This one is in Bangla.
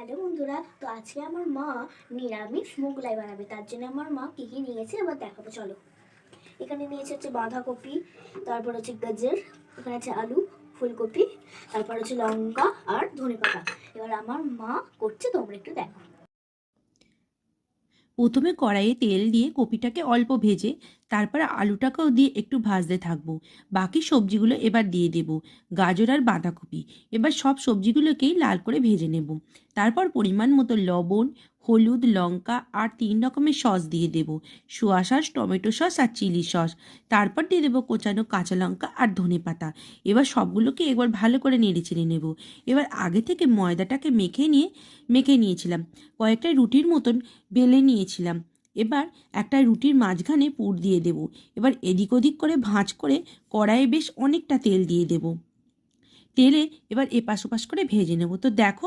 হ্যালো বন্ধুরা, তো আজকে আমার মা নিরামিষ মোগলাই বানাবে। তার জন্য আমার মা কী কী নিয়েছে এবার দেখাবো, চলো। এখানে নিয়েছে হচ্ছে বাঁধাকপি, তারপর হচ্ছে গাজর, এখানে আছে আলু, ফুলকপি, তারপর হচ্ছে লঙ্কা আর ধনেপাতা। এবার আমার মা করছে, তোমরা একটু দেখো। প্রথমে কড়াইয়ে তেল দিয়ে কপিটাকে অল্প ভেজে তারপর আলুটাকেও দিয়ে একটু ভাজতে থাকবো। বাকি সবজিগুলো এবার দিয়ে দেব, গাজর আর বাঁধাকপি। এবার সব সবজিগুলোকেই লাল করে ভেজে নেব। তারপর পরিমাণ মতো লবণ, হলুদ, লঙ্কা আর 3 রকমের সস দিয়ে দেব, সোয়া সস, টমেটো সস আর চিলি সস। তারপর দিয়ে দেবো কোচানো কাঁচা লঙ্কা আর ধনেপাতা। এবার সবগুলোকে একবার ভালো করে নেড়ে চেড়ে নেব। এবার আগে থেকে ময়দাটাকে মেখে নিয়েছিলাম, কয়েকটা রুটির মতন বেলে নিয়েছিলাম। এবার একটা রুটির মাঝখানে পুর দিয়ে দেব। এবার এদিক ওদিক করে ভাঁজ করে কড়াইয়ে বেশ অনেকটা তেল দিয়ে দেব। তেলে এবার এপাশ ওপাশ করে ভেজে নেব। তো দেখো